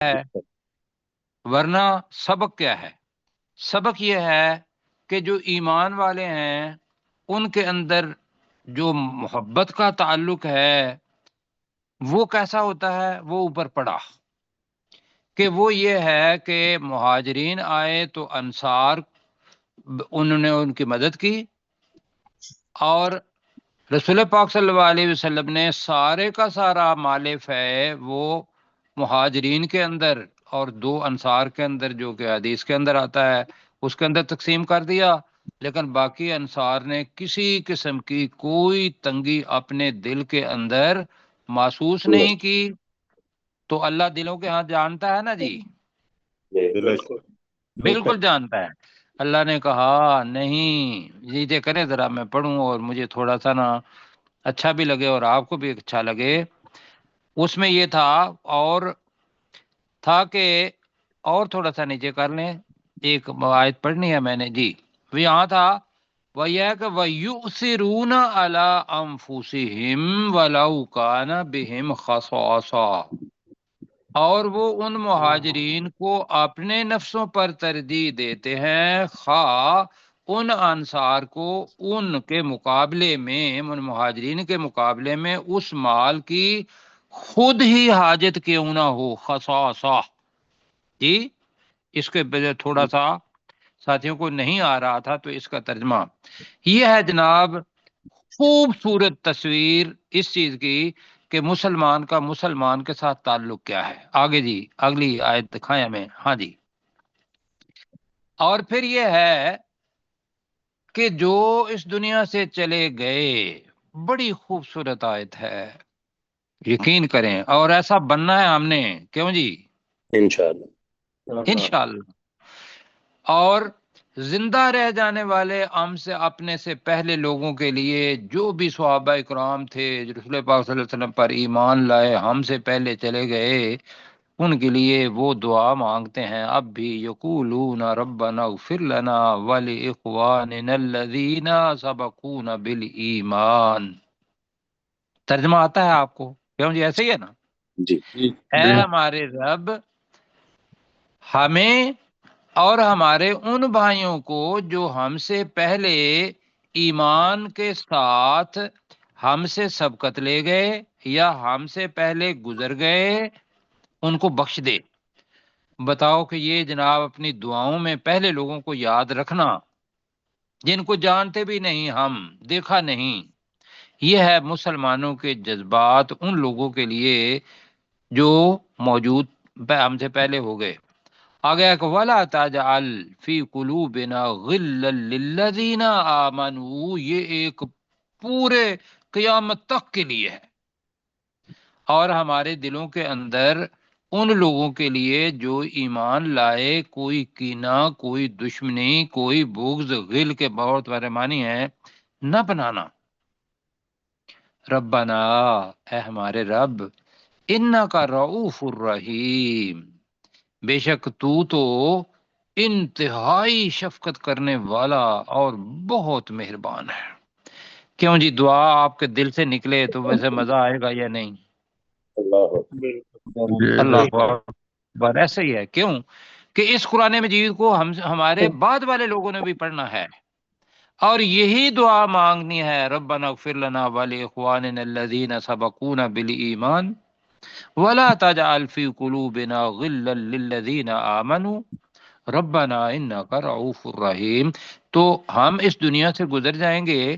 ہے، ورنہ سبق کیا ہے؟ سبق یہ ہے کہ جو ایمان والے ہیں ان کے اندر جو محبت کا تعلق ہے وہ کیسا ہوتا ہے؟ وہ اوپر پڑا کہ وہ یہ ہے کہ مہاجرین آئے تو انصار انہوں نے ان کی مدد کی، اور رسول پاک صلی اللہ علیہ وسلم نے سارے کا سارا مال فے وہ مہاجرین کے اندر اور دو انصار کے اندر، جو کہ حدیث کے اندر آتا ہے، اس کے اندر تقسیم کر دیا۔ لیکن باقی انصار نے کسی قسم کی کوئی تنگی اپنے دل کے اندر محسوس نہیں کی۔ تو اللہ دلوں کے ہاتھ جانتا ہے نا جی، بالکل بالکل جانتا ہے۔ اللہ نے کہا نہیں، یہ کرے ذرا میں پڑھوں اور مجھے تھوڑا سا نا اچھا بھی لگے اور آپ کو بھی اچھا لگے۔ اس میں یہ تھا، اور تھا کہ اور تھوڑا سا نیچے کر لیں، ایک آیت پڑھنی ہے میں نے جی، وہ یہاں تھا وہ یہ کہ وَيُؤْثِرُونَ عَلَىٰ أَنفُسِهِمْ وَلَوْ كَانَ بِهِمْ خَصَاصَةٌ، اور وہ ان مہاجرین کو اپنے نفسوں پر ترجیح دیتے ہیں، خواہ ان انصار کو ان کے مقابلے میں، ان مہاجرین کے مقابلے میں اس مال کی خود ہی حاجت کیوں نہ ہو۔ خصاصہ جی، اس کے بجائے تھوڑا سا ساتھیوں کو نہیں آ رہا تھا تو اس کا ترجمہ یہ ہے جناب۔ خوبصورت تصویر اس چیز کی کہ مسلمان کا مسلمان کے ساتھ تعلق کیا ہے۔ آگے جی، اگلی آیت دکھائیں ہمیں۔ ہاں جی، اور پھر یہ ہے کہ جو اس دنیا سے چلے گئے، بڑی خوبصورت آیت ہے، یقین کریں، اور ایسا بننا ہے ہم نے، کیوں جی؟ انشاءاللہ انشاءاللہ۔ اور زندہ رہ جانے والے ہم سے اپنے سے پہلے لوگوں کے لیے جو بھی صحابہ اکرام تھے جو رسول پاک صلی اللہ علیہ وسلم پر ایمان لائے، ہم سے پہلے چلے گئے، ان کے لیے وہ دعا مانگتے ہیں اب بھی، یقولون ربنا اغفر لنا ولاخواننا الذین سبقونا بالایمان۔ ترجمہ آتا ہے آپ کو؟ کیوں جی، ایسے ہی ہے نا؟ جی اے ہمارے رب، ہمیں اور ہمارے ان بھائیوں کو جو ہم سے پہلے ایمان کے ساتھ ہم سے سبقت لے گئے یا ہم سے پہلے گزر گئے، ان کو بخش دے۔ بتاؤ کہ یہ جناب اپنی دعاؤں میں پہلے لوگوں کو یاد رکھنا جن کو جانتے بھی نہیں، ہم دیکھا نہیں، یہ ہے مسلمانوں کے جذبات ان لوگوں کے لیے جو موجود ہم سے پہلے ہو گئے۔ آگے کہ وَلَا تَجْعَلْ فِي قُلُوبِنَا غِلًّا لِّلَّذِينَ آمَنُوا، یہ ایک پورے قیامت تک کے لیے ہے، اور ہمارے دلوں کے اندر ان لوگوں کے لیے جو ایمان لائے کوئی کینہ، کوئی دشمنی، کوئی بغض، غل کے بہت بڑے معنی ہے، نہ بنانا۔ ربنا، اے ہمارے رب، انکا رؤوف الرحیم، بے شک تو انتہائی شفقت کرنے والا اور بہت مہربان ہے۔ کیوں جی، دعا آپ کے دل سے نکلے تو ویسے مزہ آئے گا یا نہیں؟ اللہ اکبر، ایسا ہی ہے۔ کیوں کہ اس قرآن مجید کو ہمارے بعد والے لوگوں نے بھی پڑھنا ہے، اور یہی دعا مانگنی ہے، ربنا اغفر لنا ولاخواننا الذین سبقونا بالایمان ولا تجعل فی قلوبنا غلا للذین آمنوا ربنا انک رؤوف الرحیم۔ تو ہم اس دنیا سے گزر جائیں گے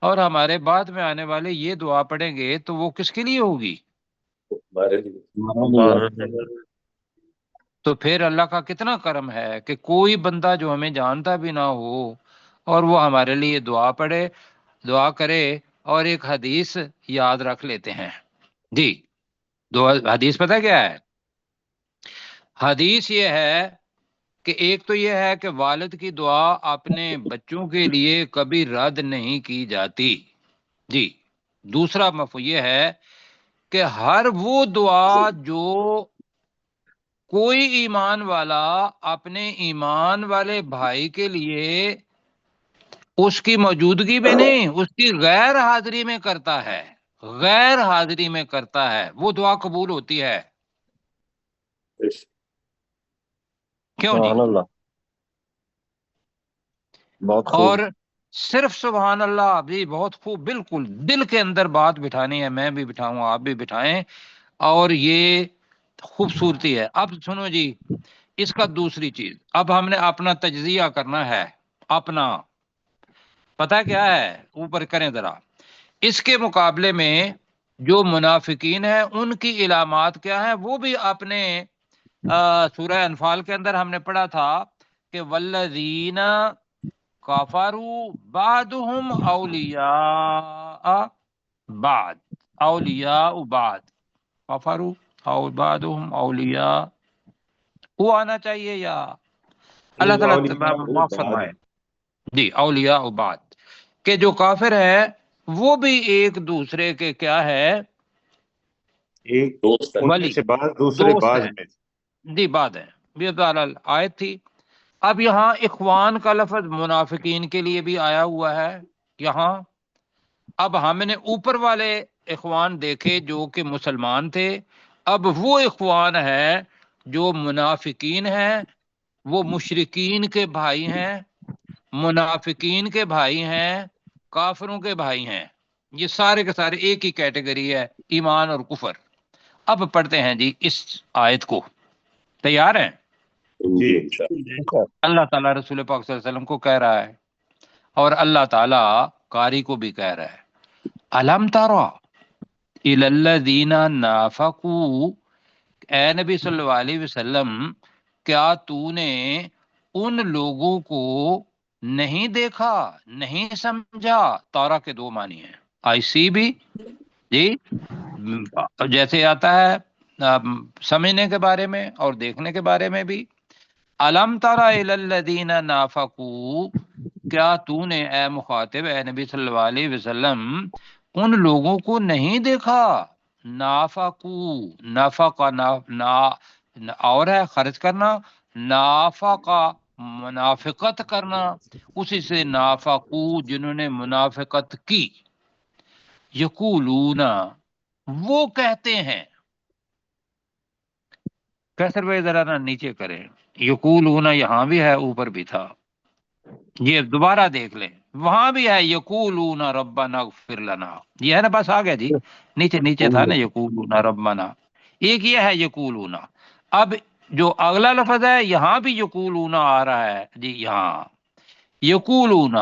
اور ہمارے بعد میں آنے والے یہ دعا پڑھیں گے تو وہ کس کے لیے ہوگی؟ تو پھر اللہ کا کتنا کرم ہے کہ کوئی بندہ جو ہمیں جانتا بھی نہ ہو اور وہ ہمارے لیے دعا پڑھے، دعا کرے، اور ایک حدیث یاد رکھ لیتے ہیں جی۔ دو حدیث پتہ کیا ہے؟ حدیث یہ ہے کہ ایک تو یہ ہے کہ والد کی دعا اپنے بچوں کے لیے کبھی رد نہیں کی جاتی جی۔ دوسرا مفہوم یہ ہے کہ ہر وہ دعا جو کوئی ایمان والا اپنے ایمان والے بھائی کے لیے اس کی موجودگی میں نہیں، اس کی غیر حاضری میں کرتا ہے، غیر حاضری میں کرتا ہے، وہ دعا قبول ہوتی ہے۔ کیوں جی؟ سبحان اللہ، بہت خوب. اور صرف سبحان اللہ بھی بہت خوب، بالکل دل کے اندر بات بٹھانی ہے، میں بھی بٹھاؤں آپ بھی بٹھائیں، اور یہ خوبصورتی ہے. اب سنو جی، اس کا دوسری چیز، اب ہم نے اپنا تجزیہ کرنا ہے. اپنا پتہ کیا ہے، اوپر کریں ذرا. اس کے مقابلے میں جو منافقین ہیں ان کی علامات کیا ہیں، وہ بھی اپنے سورہ انفال کے اندر ہم نے پڑھا تھا کہ والذین کفروا بعضهم اولیاء بعض، اولیاء بعض، کفروا او بعضهم اولیاء، وہ آنا چاہیے یا اللہ تعالیٰ معاف بعد فرمائے. جی، اولیاء بعض، کہ جو کافر ہے وہ بھی ایک دوسرے کے کیا ہے، ایک دوست ان میں ولی، سے بعض دوسرے دوست بعض ہیں. میں. جی بات ہے، یہ تو آیت تھی. اب یہاں اخوان کا لفظ منافقین کے لیے بھی آیا ہوا ہے یہاں. اب ہم نے اوپر والے اخوان دیکھے جو کہ مسلمان تھے، اب وہ اخوان ہے جو منافقین ہیں، وہ مشرکین کے بھائی ہیں، منافقین کے بھائی ہیں، کافروں کے بھائی ہیں. یہ سارے کے سارے ایک ہی کیٹیگری ہے، ایمان اور کفر. اب پڑھتے ہیں جی اس آیت کو، تیار ہیں؟ جی انشاءاللہ. اللہ تعالیٰ رسول پاک صلی اللہ علیہ وسلم کو کہہ رہا ہے، اور اللہ تعالیٰ قاری کو بھی کہہ رہا ہے، الم ترى الی الذین نافقوا، اے نبی صلی اللہ علیہ وسلم کیا تو نے ان لوگوں کو نہیں دیکھا، نہیں سمجھا. تارا کے دو معنی ہیں، آئی سی بھی جی، جیسے آتا ہے سمجھنے کے بارے میں اور دیکھنے کے بارے میں بھی. الم ترى الی الذین نافقوا، کیا تو نے اے مخاطب اے نبی صلی اللہ علیہ وسلم ان لوگوں کو نہیں دیکھا. نافقو، نافقہ اور ہے خرچ کرنا، نافقہ منافقت کرنا، اسی سے نافقو جنہوں نے منافقت کی. یقولون، وہ کہتے ہیں، کیسر بھائی ذرا نا نیچے کریں. یقولون یہاں بھی ہے، اوپر بھی تھا، یہ دوبارہ دیکھ لیں، وہاں بھی ہے یقولون ربنا اغفر لنا، یہ ہے نا، بس آ گیا جی، نیچے نیچے تھا نا یقولون ربنا، ایک یہ ہے یقولون. اب جو اگلا لفظ ہے یہاں بھی یقولون آ رہا ہے جی، یہاں یقولون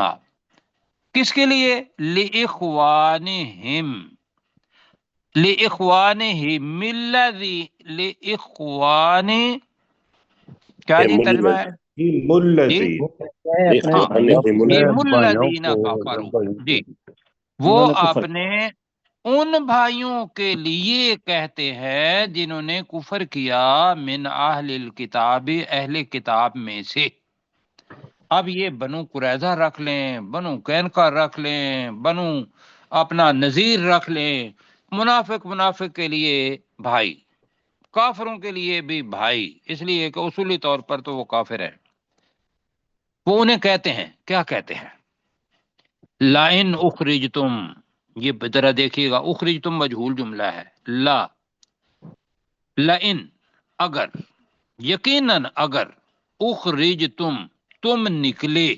کس کے لیے، لإخوانہم، لإخوانہم الذی، لإخوان، کیا جی ترجمہ ہے جی؟ ہاں، ہم الذین کفروا، جی وہ انہوں نے کفر اپنے ان بھائیوں کے لیے کہتے ہیں جنہوں نے کفر کیا، من اہل الکتاب، اہل کتاب میں سے. اب یہ بنو قریظہ رکھ لیں، بنو قینقاع رکھ لیں، بنو اپنا نذیر رکھ لیں، منافق کے لیے بھائی، کافروں کے لیے بھی بھائی، اس لیے کہ اصولی طور پر تو وہ کافر ہے. وہ انہیں کہتے ہیں، کیا کہتے ہیں، لائن اخرجتم، یہ ذرا دیکھیے گا، اخرجتم مجہول جملہ ہے، لا، لائن اگر، یقیناً اگر، اخرجتم تم نکلے،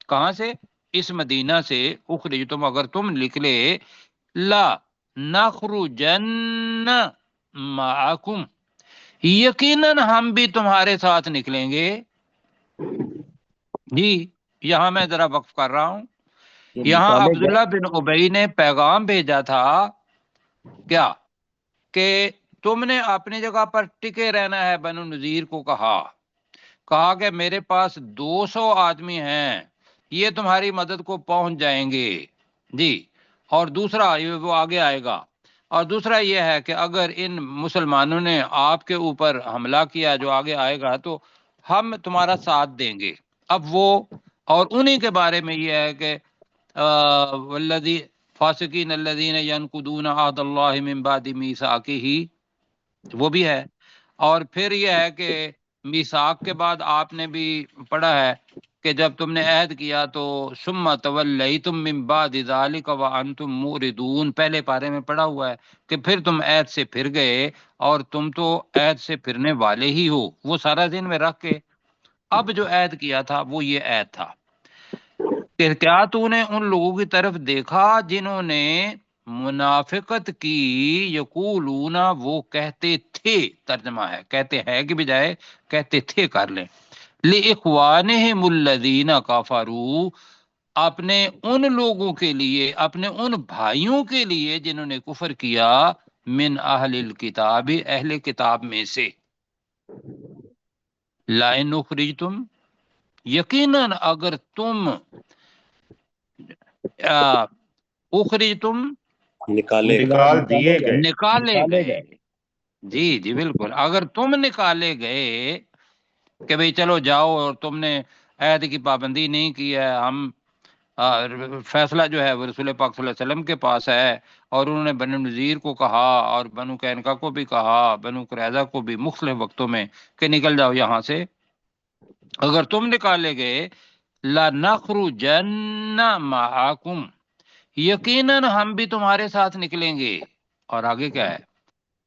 کہاں سے، اس مدینہ سے، اخرجتم اگر تم نکلے، لا نخرجن معکم، یقیناً ہم بھی تمہارے ساتھ نکلیں گے. جی یہاں میں ذرا وقف کر رہا ہوں. یہاں عبداللہ بن ابی نے پیغام بھیجا تھا کیا، کہ تم نے اپنی جگہ پر ٹکے رہنا ہے. بنو نذیر کو کہا کہ میرے پاس 200 آدمی ہیں، یہ تمہاری مدد کو پہنچ جائیں گے جی. اور دوسرا وہ آگے آئے گا، اور دوسرا یہ ہے کہ اگر ان مسلمانوں نے آپ کے اوپر حملہ کیا، جو آگے آئے گا، تو ہم تمہارا ساتھ دیں گے. اب وہ، اور انہی کے بارے میں یہ ہے کہ والذی فاسقین الذین ینقضون عہد اللہ من بعد میثاقہ، وہ بھی ہے. اور پھر یہ ہے کہ میثاق کے بعد آپ نے بھی پڑھا ہے کہ جب تم نے عہد کیا تو ثم تولیتم من بعد ذلک وانتم موردون، پہلے پارے میں پڑھا ہوا ہے کہ پھر تم عہد سے پھر گئے، اور تم تو عہد سے پھرنے والے ہی ہو. وہ سارا دن میں رکھ کے اب جو عہد کیا تھا وہ یہ عہد تھا کہ کیا تو نے ان لوگوں کی طرف دیکھا جنہوں نے منافقت کی، یقولون وہ کہتے تھے، ترجمہ ہے کہتے ہیں کی بجائے کہتے تھے کر لیں، لِإِخْوَانِهِمُ الَّذِينَ كَفَرُوا، اپنے ان لوگوں کے لیے، اپنے ان بھائیوں کے لیے جنہوں نے کفر کیا، من اہل الکتاب، اہل کتاب میں سے، لَإِنْ أُخْرِجْتُمْ، یقیناً اگر تم اخرجتم نکالے نکال دیے گئے، نکالے گئے، جی جی بالکل، اگر تم نکالے گئے کہ بھئی چلو جاؤ اور تم نے عہد کی پابندی نہیں کی ہے، ہم فیصلہ جو ہے وہ رسول پاک صلی اللہ علیہ وسلم کے پاس ہے، اور انہوں نے بنو نذیر کو کہا اور بنو قینقاع کو بھی کہا، بنو قریظہ کو بھی مختلف وقتوں میں کہ نکل جاؤ یہاں سے، اگر تم نکالے گئے، لَنَخْرُجَنَّ مَعَكُمْ، یقیناً ہم بھی تمہارے ساتھ نکلیں گے۔ اور آگے کیا ہے؟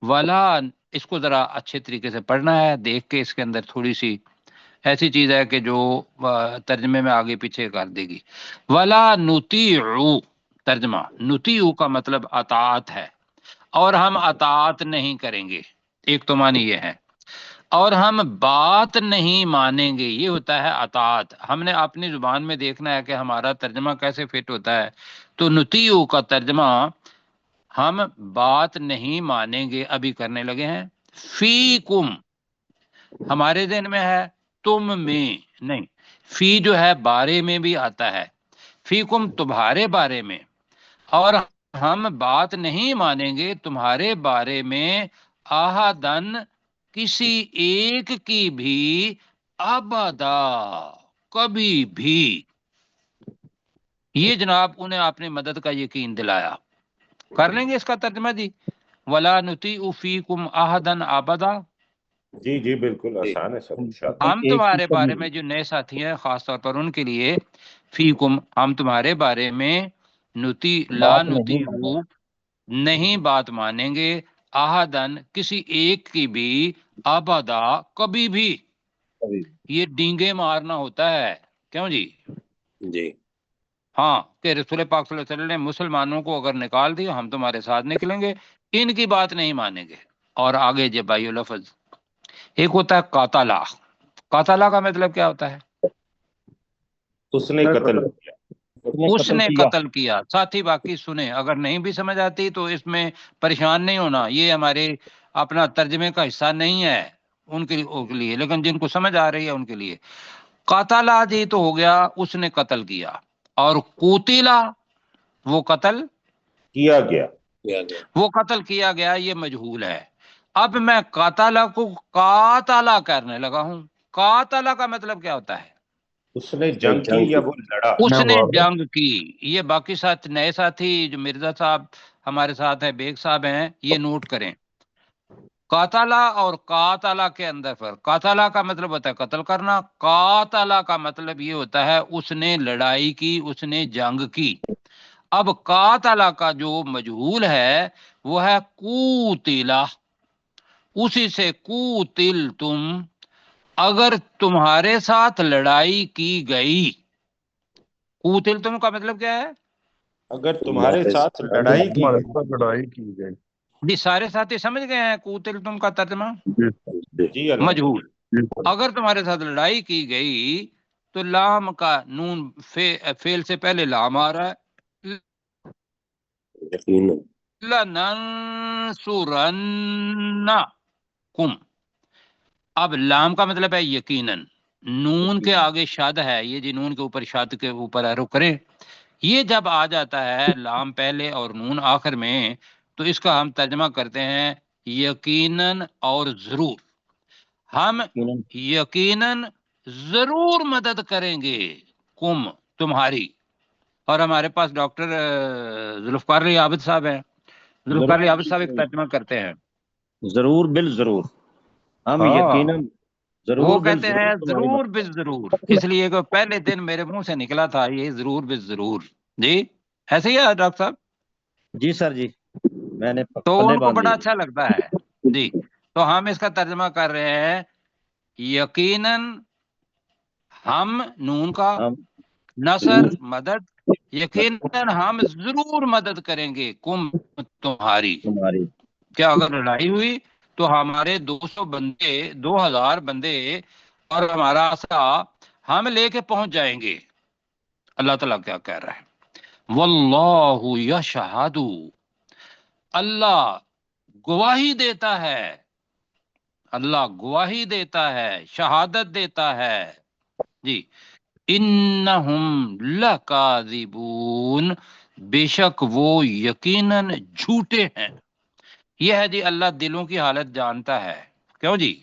ولا، اس کو ذرا اچھے طریقے سے پڑھنا ہے، دیکھ کے اس کے اندر تھوڑی سی ایسی چیز ہے کہ جو ترجمے میں آگے پیچھے کر دے گی۔ ولا نطیعو، ترجمہ نطیعو کا مطلب اطاعت ہے، اور ہم اطاعت نہیں کریں گے، ایک تو معنی یہ ہے، اور ہم بات نہیں مانیں گے، یہ ہوتا ہے اطاعت۔ ہم نے اپنی زبان میں دیکھنا ہے کہ ہمارا ترجمہ کیسے فٹ ہوتا ہے، تو نطیعو کا ترجمہ ہم بات نہیں مانیں گے ابھی کرنے لگے ہیں، فیکم ہمارے ذہن میں ہے، تم میں نہیں، فی جو ہے بارے میں بھی آتا ہے، فیکم تمہارے بارے میں، اور ہم بات نہیں مانیں گے تمہارے بارے میں، آہدن کسی ایک کی بھی، ابدا کبھی بھی، یہ جناب انہیں اپنی مدد کا یقین دلایا۔ کر لیں گے اس کا ترجمہ جی، ولا نطیع فیکم احدا ابدا، جی جی بالکل آسان ہے سب انشاءاللہ۔ ہم تمہارے بارے میں جو نئے ساتھی ہیں خاص طور پر ان کے لیے، فیکم ہم تمہارے بارے میں، لا نطیع نہیں بات مانیں گے، احدن کسی ایک کی بھی، ابدا کبھی بھی، یہ ڈینگے مارنا ہوتا ہے، کیوں جی؟ جی ہاں کہ رسول پاک صلی اللہ علیہ وسلم نے مسلمانوں کو اگر نکال دیا ہم تمہارے ساتھ نکلیں گے، ان کی بات نہیں مانیں گے۔ اور آگے جب بھائیو لفظ ایک ہوتا ہے قاتلہ، قاتلہ کا مطلب کیا ہوتا ہے؟ اس نے قتل کیا، اس نے قتل کیا۔ ساتھی باقی سنیں، اگر نہیں بھی سمجھ آتی تو اس میں پریشان نہیں ہونا، یہ ہمارے اپنا ترجمے کا حصہ نہیں ہے ان کے لیے، لیکن جن کو سمجھ آ رہی ہے ان کے لیے۔ قاتلہ جی تو ہو گیا اس نے قتل کیا، اور قوتلہ وہ قتل کیا گیا، وہ قتل کیا گیا، یہ مجہول ہے۔ اب میں قاتلہ کو قاتلہ کرنے لگا ہوں، قاتلہ کا مطلب کیا ہوتا ہے؟ اس نے جنگ کی یا وہ لڑا، اس نے جنگ کی۔ یہ باقی ساتھ نئے ساتھی جو مرزا صاحب ہمارے ساتھ ہیں، بیگ صاحب ہیں، یہ نوٹ کریں، قاتلہ اور قاتلہ کے اندر فرق۔ قاتلہ کا مطلب ہوتا ہے قتل کرنا، قاتلہ کا مطلب یہ ہوتا ہے اس نے لڑائی کی، اس نے جنگ کی۔ اب قاتلہ کا جو مجہول ہے وہ ہے قوتلہ، اسی سے قوتل تم، اگر تمہارے ساتھ لڑائی کی گئی۔ قوتل تم کا مطلب کیا ہے؟ اگر تمہارے ساتھ لڑائی کی گئی۔ جی سارے ساتھی سمجھ گئے ہیں قوتل تم کا ترجمہ؟ جی مجہول، اگر تمہارے ساتھ لڑائی کی گئی تو لام کا نون فعل سے پہلے لام آ رہا ہے، لَنَنْصُرَنَّكُمْ، اب لام کا مطلب ہے یقیناً، نون کے آگے شد ہے، یہ جی نون کے اوپر شد کے اوپر ہے، رک کریں، یہ جب آ جاتا ہے لام پہلے اور نون آخر میں تو اس کا ہم ترجمہ کرتے ہیں یقیناً اور ضرور، ہم یقیناً ضرور مدد کریں گے کم تمہاری۔ اور ہمارے پاس ڈاکٹر ذوالفقار علی عابد صاحب ہیں، ذوالفقار علی عابد صاحب ایک ترجمہ کرتے ہیں، ضرور بالضرور، ہم ہاں یقیناً ضرور وہ کہتے بالضرور ہیں تمہاری ضرور مدد بالضرور، اس لیے کہ پہلے دن میرے منہ سے نکلا تھا یہ ضرور بالضرور، جی ایسے ہی ہے ڈاکٹر صاحب؟ جی سر جی، میں نے تو پلے ان کو باندھ بڑا لیے۔ اچھا لگتا ہے جی۔ تو ہم اس کا ترجمہ کر رہے ہیں یقیناً ہم نون کا ہم نصر مدد، یقیناً ہم ضرور مدد کریں گے کم تمہاری، تمہاری کیا اگر لڑائی ہوئی تو ہمارے 200 بندے 2000 بندے اور ہمارا عصا ہم لے کے پہنچ جائیں گے۔ اللہ تعالیٰ کیا کہہ رہا ہے؟ واللہ یشہد، اللہ گواہی دیتا ہے، اللہ گواہی دیتا ہے، شہادت دیتا ہے جی، انہم لکاذبون، بے شک وہ یقیناً جھوٹے ہیں۔ یہ ہے جی، اللہ دلوں کی حالت جانتا ہے، کیوں جی؟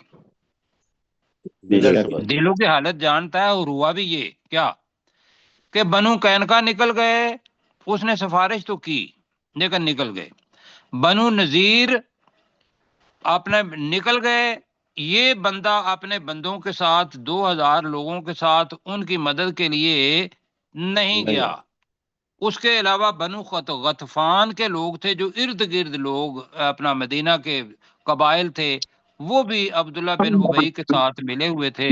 بے ادھر شک سے بات دلوں کی حالت جانتا ہے، اور ہوا بھی یہ کیا کہ بنو قینقاع نکل گئے، اس نے سفارش تو کی لیکن نکل گئے، بنو نذیر اپنے نکل گئے، یہ بندہ اپنے بندوں کے ساتھ 2000 لوگوں کے ساتھ ان کی مدد کے لیے نہیں گیا۔ اس کے علاوہ بنو غطفان کے لوگ تھے جو ارد گرد لوگ اپنا مدینہ کے قبائل تھے، وہ بھی عبداللہ بن ابی کے ساتھ ملے ہوئے تھے،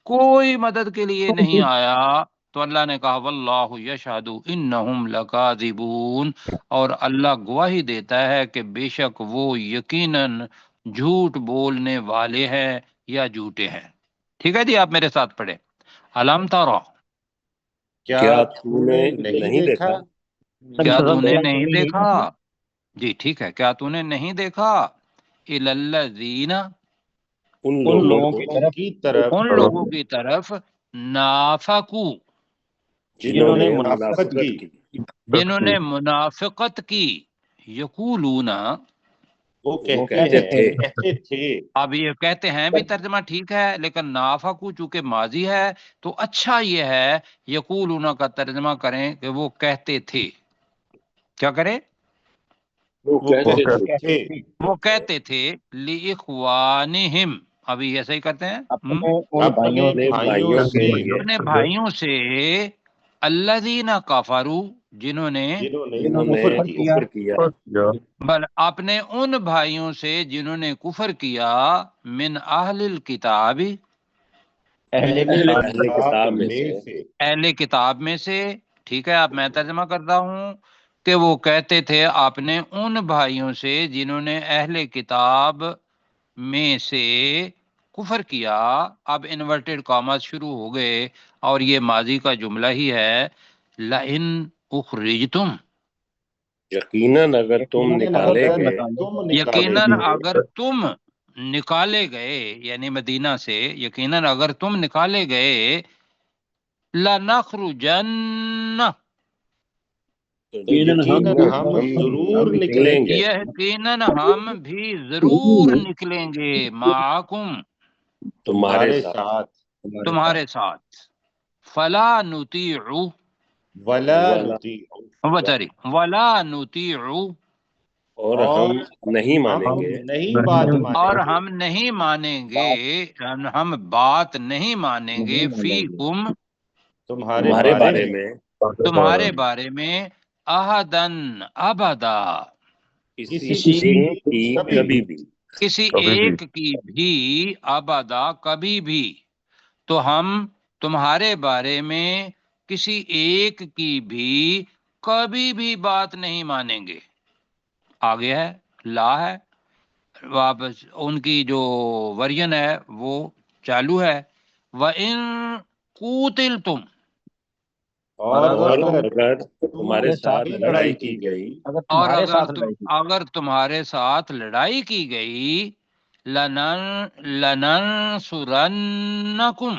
کوئی مدد کے لیے نہیں آیا۔ تو اللہ نے کہا واللہ یشہد انہم لکاذبون، اور اللہ گواہی دیتا ہے کہ بے شک وہ یقیناً جھوٹ بولنے والے ہیں یا جھوٹے ہیں۔ ٹھیک ہے جی، آپ میرے ساتھ پڑھیں، علم ترى، کیا تو نے نہیں دیکھا؟ کیا تو نے نہیں دیکھا؟ جی ٹھیک ہے، کیا تو نے نہیں دیکھا؟ الی الذین، ان ان لوگوں لوگوں کو کی کی طرف ان لوگوں کی طرف، نافقو، جنہوں نے منافقت منافقت کی، کی، جنہوں نے منافقت کی، یقولون، وہ وہ کہتے تھے، تھے۔ اب یہ کہتے ہیں بھی ترجمہ ٹھیک ہے، لیکن نافقو چونکہ ماضی ہے تو اچھا یہ ہے یقولون کا ترجمہ کریں کہ وہ کہتے تھے، کیا کریں؟ وہ وہ کہتے تھے کہتے تھے وہ کہتے تھے لِإِخْوَانِهِمْ، ابھی ایسا ہی کرتے ہیں اپنے ان بھائیوں اپنے اپنے بھائیوں کے سے، لیے اپنے بھائیوں سے، الذین کفروا، جنہوں نے جنہوں نے جنہوں نے کفر کیا، کفر کیا، بل اپنے ان بھائیوں سے جنہوں نے کفر کیا، من اہل الکتاب، اہل اہل کتاب اہل کتاب میں سے، سے، اہل کتاب میں سے، ٹھیک ہے، اب میں ترجمہ کرتا ہوں کہ وہ کہتے تھے اپنے ان بھائیوں سے جنہوں نے اہل کتاب میں سے کفر کیا، اب انورٹڈ کاماز شروع ہو گئے اور یہ ماضی کا جملہ ہی ہے، لئن اخرجتم، یقیناً اگر تم نکالے اگر گئے، تم نکالے یقیناً گئے، اگر تم نکالے گئے، یعنی مدینہ سے، یقیناً اگر تم نکالے گئے، لَنَخْرُجَنَّ، تو یقیناً ہم ضرور نکلیں گے، یقیناً ہم بھی ضرور نکلیں گے، معکم، تمہارے تمہارے ساتھ، ساتھ، تمہارے ساتھ، فلا نطیع، ولا والا، نطیع، بچاری ولا نطیع، اور ہم اور نہیں ہم مانیں گے نہیں بات مانیں اور گے، ہم نہیں مانیں گے، ہم بات نہیں مانیں گے، نہیں مانیں گے فیکم، تمہارے تمہارے بارے بارے میں، میں تمہارے بارے میں، احدن ابدا، کسی کسی ایک کی کبھی کبھی بھی، کسی ایک کی بھی، ابدا کبھی بھی، تو ہم تمہارے بارے میں کسی ایک کی بھی کبھی بھی بات نہیں مانیں گے۔ آگے ہے، لا ہے، واپس ان کی جو ورژن ہے وہ چالو ہے، وَإِن قُوتِلْتُمْ، اور اور اگر اور تم اگر اگر تمہارے ساتھ تمہارے لڑائی لڑائی کی کی گئی، گئی، اگر اور تمہارے ساتھ لڑائی کی اگر تمہارے ساتھ لڑائی کی گئی، لَنَنْصُرَنَّكُمْ،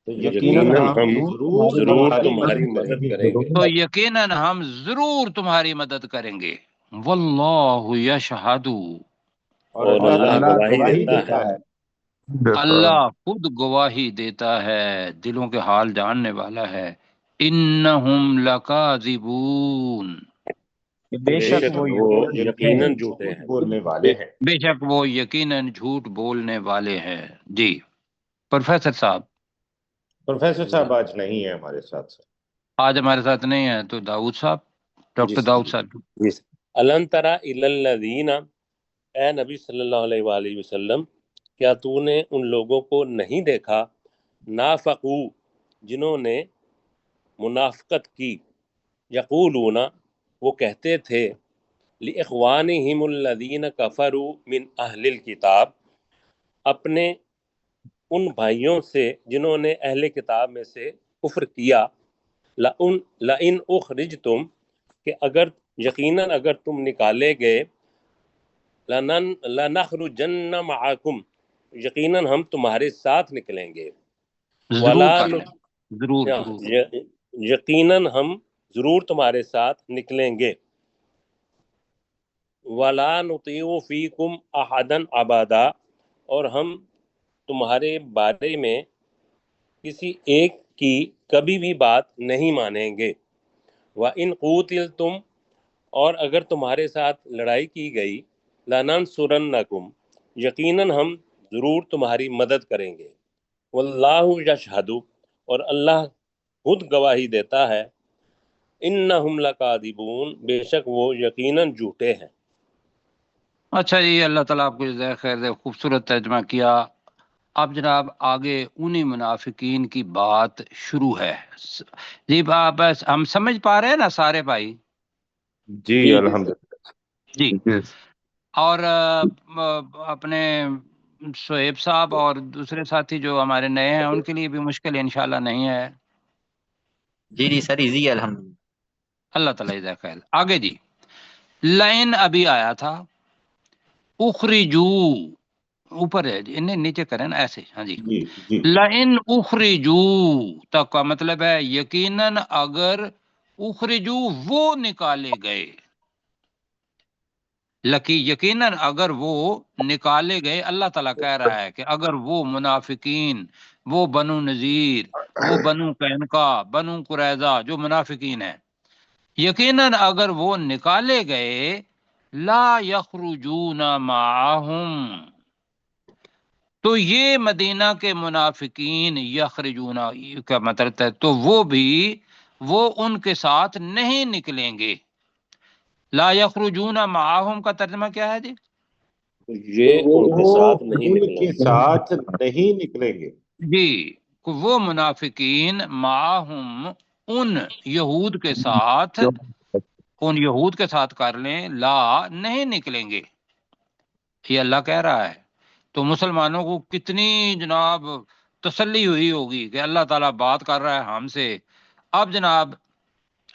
تو یقیناً یقیناً ہم ہم ضرور ضرور تمہاری تمہاری مدد کریں مدد گے، کریں گے، تو یقیناً ہم ضرور تمہاری مدد کریں گے، واللہ یشہد، اور اور اللہ اللہ تعالیٰ گواہی گواہی دیتا دیتا ہے، ہے، اللہ خود گواہی دیتا ہے، دلوں کے حال جاننے والا ہے، انہم لکاذبون، کہ بے بے شک شک وہ وہ یقیناً یقیناً جھوٹے جھوٹ ہیں۔ بولنے والے ہیں۔ بے شک وہ یقیناً جھوٹ بولنے والے ہیں جی۔ پروفیسر صاحب پروفیسر صاحب آج نہیں ہے ہمارے ساتھ سر۔ آج ہمارے ساتھ نہیں ہے، تو داؤد صاحب، جی ڈاکٹر داؤد صاحب۔ جی، الم تری الی الذین، اے نبی صلی اللہ علیہ وآلہ وسلم، کیا تو نے ان لوگوں کو نہیں دیکھا، نافقو جنہوں نے منافقت کی، یقولون وہ کہتے تھے، لِإِخْوَانِهِمُ الَّذِينَ كَفَرُوا مِنْ أَهْلِ الْكِتَابِ اپنے ان بھائیوں سے جنہوں نے اہل کتاب میں سے کفر کیا، لَإِنْ أُخْرِجْتُمْ کہ یقیناً اگر تم نکالے گئے، لَنَخْرُجَنَّ مَعَكُمْ یقیناً ہم تمہارے ساتھ نکلیں گے، ضرور وَلَا کر لیں، ضرور یقیناً ہم ضرور تمہارے ساتھ نکلیں گے، وَلَا نُطِيعُ فِيكُمْ أَحَدًا أَبَدًا اور ہم تمہارے بارے میں کسی ایک کی کبھی بھی بات نہیں مانیں گے، وَإِنْ قُوتِلْتُمْ اور اگر تمہارے ساتھ لڑائی کی گئی، لَنَنْصُرَنَّكُمْ یقیناً ہم ضرور تمہاری مدد کریں گے، وَاللَّهُ يَشْهَدُ اور اللہ خود گواہی دیتا ہے، إِنَّهُمْ لَكَاذِبُونَ بے شک وہ یقیناً جھوٹے ہیں۔ اچھا جی، اللہ تعالیٰ آپ کو جزائے خیر دے، خوبصورت ترجمہ کیا۔ اب جناب آگے انہی منافقین کی بات شروع ہے جی۔ بس ہم سمجھ پا رہے ہیں نا سارے بھائی؟ جی الحمدللہ جی۔ اور اپنے شعیب صاحب اور دوسرے ساتھی جو ہمارے نئے ہیں ان کے لیے بھی مشکل انشاءاللہ نہیں ہے؟ جی سر ایزی ہے الحمدللہ۔ اللہ تعالیٰ جزائے خیر۔ آگے جی، لئن ابھی آیا تھا، اخرجو اوپر ہے جی، انہیں نیچے کریں نا ایسے، ہاں جی۔ جی جی لئن اخرجو تک کا مطلب ہے یقیناً اگر اخرجو وہ نکالے گئے، یقیناً اگر وہ نکالے گئے، اللہ تعالیٰ کہہ رہا ہے کہ اگر وہ منافقین، وہ بنو نذیر، وہ بنو قینقاع، بنو قریظہ جو منافقین ہیں، یقیناً اگر وہ نکالے گئے، لا یخرجون معہم تو یہ مدینہ کے منافقین، یخرجون کا مطلب ہے تو وہ ان کے ساتھ نہیں نکلیں گے۔ لا یخرجون معہم کا ترجمہ کیا ہے جی؟ یہ ان کے وہ ساتھ نہیں ان نکلیں کے گے۔ ساتھ نہیں نکلیں گے۔ جی، وہ منافقین معہم ان یہود کے ساتھ، ان یہود کے ساتھ کر لیں، لا نہیں نکلیں گے، یہ اللہ کہہ رہا ہے۔ تو مسلمانوں کو کتنی جناب تسلی ہوئی ہوگی کہ اللہ تعالیٰ بات کر رہا ہے ہم سے، اب جناب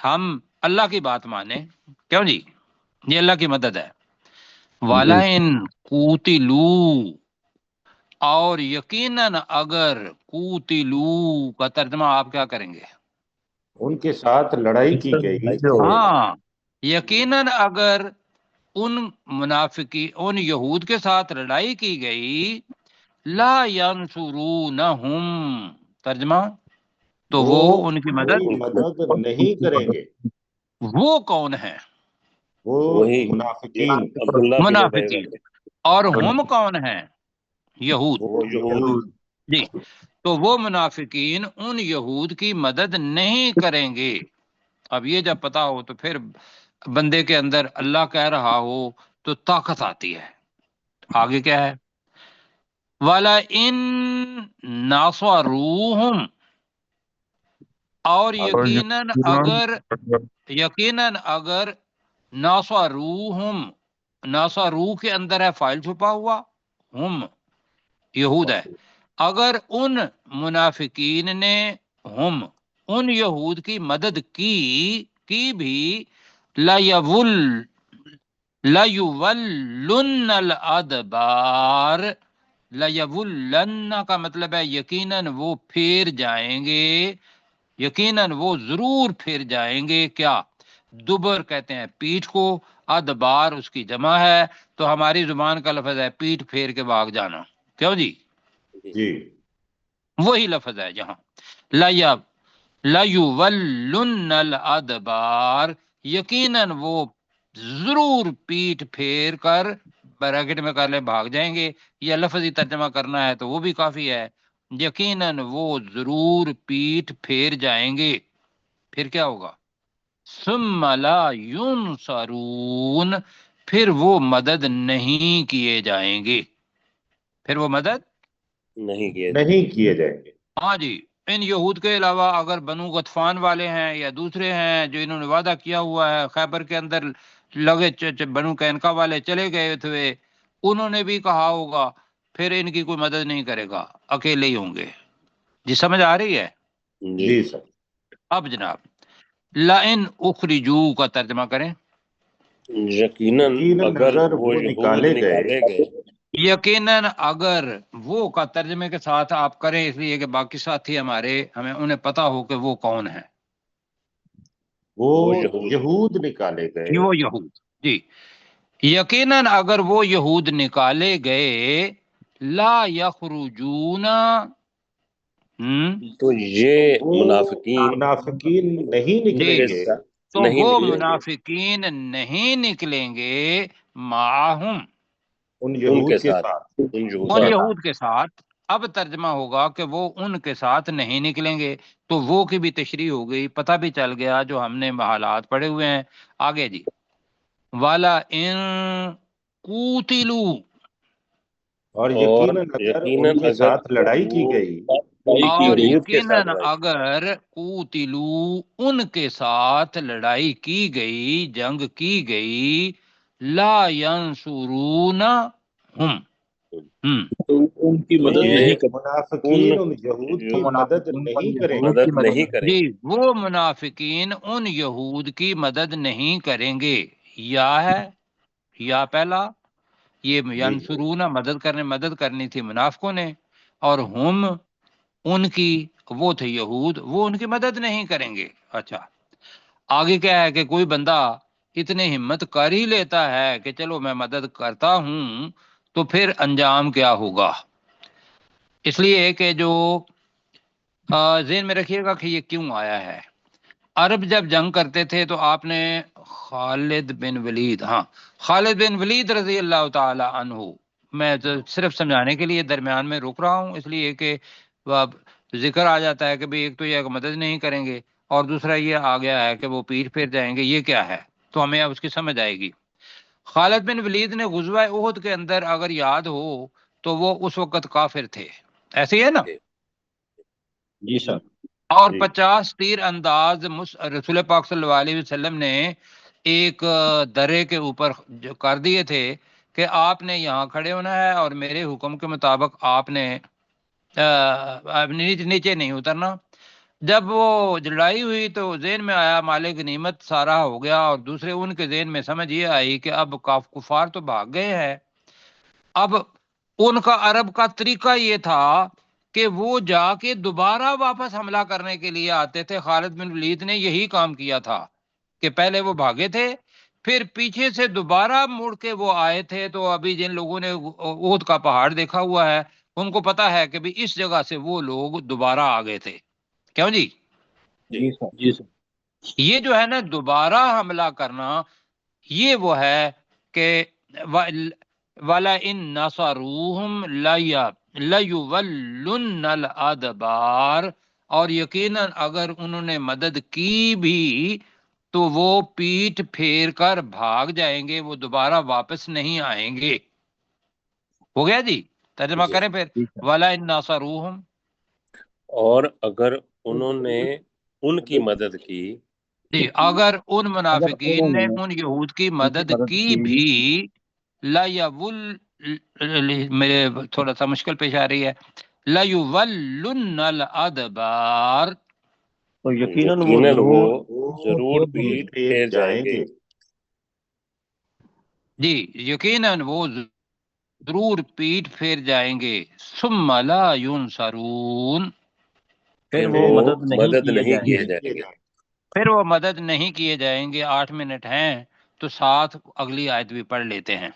ہم اللہ کی بات مانیں، کیوں جی؟ یہ اللہ کی مدد ہے۔ وَلَئِن قُوتِلُوا اور یقیناً اگر قُوتِلُوا کا ترجمہ آپ کیا کریں گے؟ ان کے ساتھ لڑائی کی گئی، ہاں، یقیناً اگر ان منافقی، ان یہود کے ساتھ لڑائی کی گئی، لا ینصرونہم ترجمہ تو وہ ان کی مدد نہیں کریں گے۔ وہ کون ہے؟ وہ وہی منافقین، عبداللہ بن منافقین۔ اور ہم کون ہیں؟ یہود۔ وہ یہود۔ جی، تو وہ منافقین ان یہود کی مدد نہیں کریں گے۔ اب یہ جب پتا ہو تو پھر بندے کے اندر اللہ کہہ رہا ہو تو طاقت آتی ہے۔ آگے کیا ہے؟ وَلَئِن نَصَرُوهُمْ اور یقیناً اگر نَصَرُوهُمْ، نَصَرُو کے اندر ہے فاعل چھپا ہوا، ہم یہود ہے، اگر ان منافقین نے ہم ان یہود کی مدد کی بھی، لَيُوَلُّنَّ الْأَدْبَارَ، لَيُوَلُّنَّ کا مطلب ہے یقیناً وہ پھیر جائیں گے، یقیناً وہ ضرور پھر جائیں گے۔ کیا؟ دبر کہتے ہیں پیٹھ کو، ادبار اس کی جمع ہے، تو ہماری زبان کا لفظ ہے پیٹھ پھیر کے بھاگ جانا، کیوں جی؟ جی وہی لفظ ہے جہاں لَيُوَلُّنَّ الْأَدْبَارَ یقیناً وہ ضرور پیٹھ پھیر کر، بریکٹ میں کر لے بھاگ جائیں گے، یا لفظی ترجمہ کرنا ہے تو وہ بھی کافی ہے، یقیناً وہ ضرور پیٹھ پھیر جائیں گے۔ پھر کیا ہوگا؟ ثم لا ينصرون پھر وہ مدد نہیں کیے جائیں گے، پھر وہ مدد نہیں کیے نہیں کیے جائیں گے۔ ہاں جی، ان یہود کے علاوہ اگر بنو غطفان والے ہیں یا دوسرے ہیں جو انہوں نے وعدہ کیا ہوا ہے، خیبر کے اندر لگے بنو قینقاع والے چلے گئے تھے، انہوں نے بھی کہا ہوگا پھر ان کی کوئی مدد نہیں کرے گا، اکیلے ہی ہوں گے. جی سمجھ آ رہی ہے؟ جی سر. اب جناب لئن اخرجو کا ترجمہ کریں. یقیناً یقیناً اگر اگر وہ وہ یہود نکالے نکالے گئے. یقیناً اگر وہ کا ترجمے کے ساتھ آپ کریں، اس لیے کہ باقی ساتھی ہمارے ہمیں انہیں پتا ہو کہ وہ کون ہے. وہ یہود یہود نکالے گئے. وہ یہود، جی یقیناً اگر وہ یہود نکالے گئے، لا یخرجون، تو یہ وہ منافقین منافقین نہیں نکلیں جی گے تو نہیں وہ نکلیں گے منافقین نہیں نکلیں گے معہم، ان ان یہود کے کے ساتھ، ساتھ. ان ان یہود یہود کے ساتھ. اب ترجمہ ہوگا کہ وہ ان کے ساتھ نہیں نکلیں گے، تو وہ کی بھی تشریح ہو گئی، پتہ بھی چل گیا جو ہم نے حالات پڑھے ہوئے ہیں. آگے جی، والا ان قوتلو، اور اور یقیناً اگر یقیناً ان کے اگر ساتھ لڑائی کی وہ گئی. اور یہود کے یقیناً ساتھ لڑائی. اگر قوتلو ان کے ساتھ لڑائی کی گئی، جنگ کی گئی، لا ینصرون ہم، تو ان کی مدد یہ نہیں کرتے. منافقین ان یہود کی مدد نہیں کریں گے. مدد نہیں کریں جی گے. وہ منافقین ان یہود کی مدد نہیں کریں گے. یا ہے یا پہلا یہ جی ینصرون مدد کرنی تھی منافقوں نے، اور ہم ان کی، وہ تھے یہود، وہ ان کی مدد نہیں کریں گے. اچھا آگے کیا ہے کہ کوئی بندہ اتنے ہمت کر ہی لیتا ہے کہ چلو میں مدد کرتا ہوں، تو پھر انجام کیا ہوگا. اس لیے کہ جو ذہن میں رکھیے گا کہ یہ کیوں آیا ہے. عرب جب جنگ کرتے تھے تو آپ نے خالد بن ولید، ہاں خالد بن ولید رضی اللہ تعالی عنہ، میں تو صرف سمجھانے کے لیے درمیان میں رک رہا ہوں، اس لیے کہ ذکر آ جاتا ہے کہ بھئی ایک تو یہ مدد نہیں کریں گے، اور دوسرا یہ آ گیا ہے کہ وہ پیر پھیر جائیں گے. یہ کیا ہے تو ہمیں اب اس کی سمجھ آئے گی. خالد بن ولید نے غزوہ احد کے اندر اگر یاد ہو تو وہ اس وقت کافر تھے، ایسے ہی ہے نا؟ جی سر. اور جی 50 تیر انداز رسول پاک صلی اللہ علیہ وسلم نے ایک درے کے اوپر جو کر دیے تھے کہ آپ نے یہاں کھڑے ہونا ہے اور میرے حکم کے مطابق آپ نے نیچے نہیں اترنا. جب وہ لڑائی ہوئی تو ذہن میں آیا مال غنیمت سارا ہو گیا، اور دوسرے ان کے ذہن میں سمجھ یہ آئی کہ اب کفار تو بھاگ گئے ہیں. اب ان کا عرب کا طریقہ یہ تھا کہ وہ جا کے دوبارہ واپس حملہ کرنے کے لیے آتے تھے. خالد بن ولید نے یہی کام کیا تھا کہ پہلے وہ بھاگے تھے، پھر پیچھے سے دوبارہ مڑ کے وہ آئے تھے. تو ابھی جن لوگوں نے احد کا پہاڑ دیکھا ہوا ہے ان کو پتا ہے کہ بھی اس جگہ سے وہ لوگ دوبارہ آ گئے تھے. کیوں جی؟ جی سر. جی سر. یہ جو ہے نا دوبارہ حملہ کرنا، یہ وہ ہے کہ وَلَا إِن نَصَرُوهُمْ لَيُوَلُّنَّ الْأَدْبَارَ، اور یقیناً اگر انہوں نے مدد کی بھی تو وہ پیٹ پھیر کر بھاگ جائیں گے، وہ دوبارہ واپس نہیں آئیں گے. ہو گیا جی؟ ترجمہ جی. کریں پھر. وَلَا إِن نَصَرُوهُمْ، اور اگر انہوں نے ان کی مدد کی، جی اگر ان اگر منافقین انہوں نے نے ان یہود کی ان کی مدد مدد کی کی بھی، میرے تھوڑا سا مشکل پیش آ رہی ہے، لَيُوَلُّنَّ الْأَدْبَارَ، تو یقیناً وہ یقیناً وہ ضرور ضرور پھیر جائیں پیٹ گے. پھیر جائیں گے. جی یقیناً وہ ضرور پیٹ پھیر جائیں گے. ثُمَّ لَا يُنصَرُونَ، پھر کہ وہ وہ مدد نہیں مدد کیے نہیں جائیں کیے گے. جائیں گے. پھر وہ مدد نہیں کیے جائیں گے. 8 منٹ ہیں تو ساتھ اگلی آیت بھی پڑھ لیتے ہیں.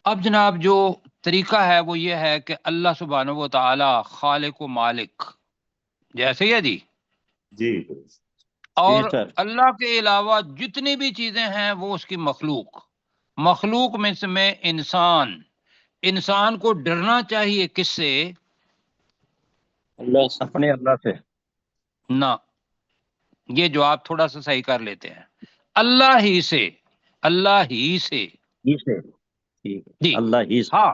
اب جناب جو طریقہ ہے وہ یہ ہے کہ اللہ سبحانہ و تعالی خالق و مالک، جیسے ہی ہے جی، جی اور جی سر. اللہ کے علاوہ جتنی بھی چیزیں ہیں وہ اس کی مخلوق میں سے میں انسان کو ڈرنا چاہیے کس سے؟ اللہ سے. اپنے اللہ سے. نہ، یہ جو آپ تھوڑا سا صحیح کر لیتے ہیں، اللہ ہی سے. اللہ ہی سے، ہی سے. ٹھیک ہے. جی اللہ ہی سے. ہاں،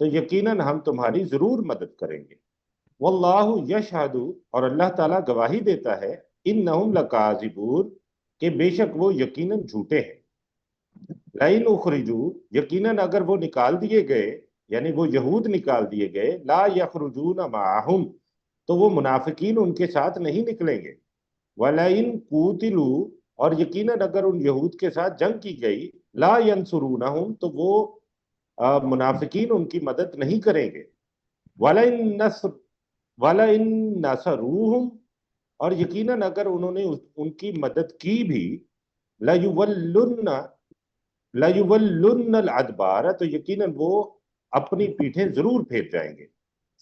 تو یقیناً ہم تمہاری ضرور مدد کریں گے۔ واللہ یشہد، اور اللہ تعالیٰ گواہی دیتا ہے، انہم لکاذبون، کہ بے شک وہ یقیناً جھوٹے ہیں۔ لئن اخرجوا، یقیناً اگر وہ نکال دیے گئے، یعنی وہ یہود نکال دیے گئے، لا یخرجون معہم، تو وہ منافقین ان کے ساتھ نہیں نکلیں گے۔ وَلَئِن قُوتِلُوا، اور یقیناً اگر ان یہود کے ساتھ جنگ کی گئی، لا ينصرونہم، تو وہ منافقین ان کی مدد نہیں کریں گے۔ وَلَئِن نَصَرُوہم، اور یقیناً اگر انہوں نے ان کی مدد کی بھی، لَيُوَلُّنَّ الْأَدْبَارَ، تو یقیناً وہ اپنی پیٹھیں ضرور پھیر جائیں گے۔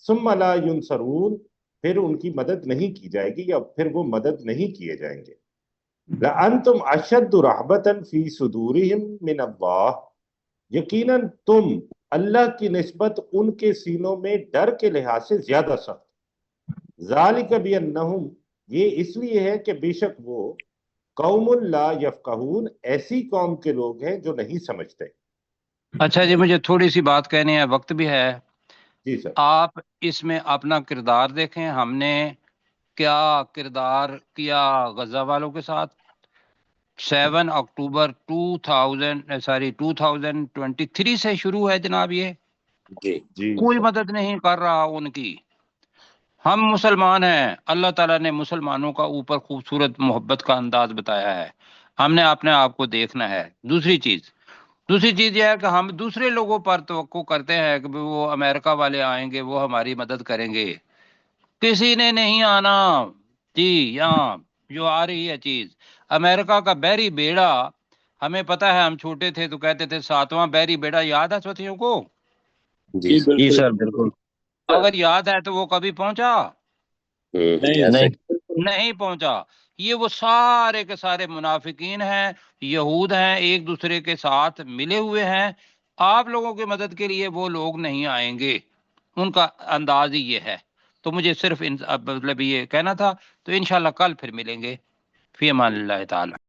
ثُمَّ لَا يُنصَرُونَ، پھر ان کی مدد نہیں کی جائے گی، یا پھر وہ مدد نہیں کیے جائیں گے۔ لَأَنْتُمْ أَشَدُّ رَهْبَةً فِي صُدُورِهِمْ مِنَ اللَّهِ، یقیناً تم اللہ کی نسبت ان کے سینوں میں ڈر کے لحاظ سے زیادہ سخت۔ ذَلِكَ بِأَنَّهُمْ، یہ اس لیے ہے کہ بے شک وہ قوم لا یفقہون، ایسی قوم کے لوگ ہیں جو نہیں سمجھتے۔ اچھا جی، مجھے تھوڑی سی بات کہنی ہے، وقت بھی ہے۔ جی سر۔ آپ اس میں اپنا کردار دیکھیں، ہم نے کیا کردار کیا غزہ والوں کے ساتھ۔ 7 اکتوبر 2023 سے شروع ہے جناب، یہ جی کوئی سر۔ مدد نہیں کر رہا ان کی۔ ہم مسلمان ہیں، اللہ تعالیٰ نے مسلمانوں کا اوپر خوبصورت محبت کا انداز بتایا ہے، ہم نے اپنے آپ کو دیکھنا ہے۔ دوسری چیز یہ ہے کہ ہم دوسرے لوگوں پر توقع کرتے ہیں کہ وہ امریکہ والے آئیں گے، وہ ہماری مدد کریں گے۔ کسی نے نہیں آنا جی، یہاں جو آ رہی ہے چیز، امریکہ کا بحری بیڑا، ہمیں پتہ ہے، ہم چھوٹے تھے تو کہتے تھے 7واں بحری بیڑا، یاد ہے ساتھیوں کو؟ جی سر بالکل۔ اگر یاد ہے تو وہ کبھی پہنچا؟ نہیں پہنچا۔ یہ وہ سارے کے سارے منافقین ہیں، یہود ہیں، ایک دوسرے کے ساتھ ملے ہوئے ہیں۔ آپ لوگوں کی مدد کے لیے وہ لوگ نہیں آئیں گے، ان کا انداز ہی یہ ہے۔ تو مجھے صرف مطلب یہ کہنا تھا، تو انشاءاللہ کل پھر ملیں گے، فی امان اللہ تعالی۔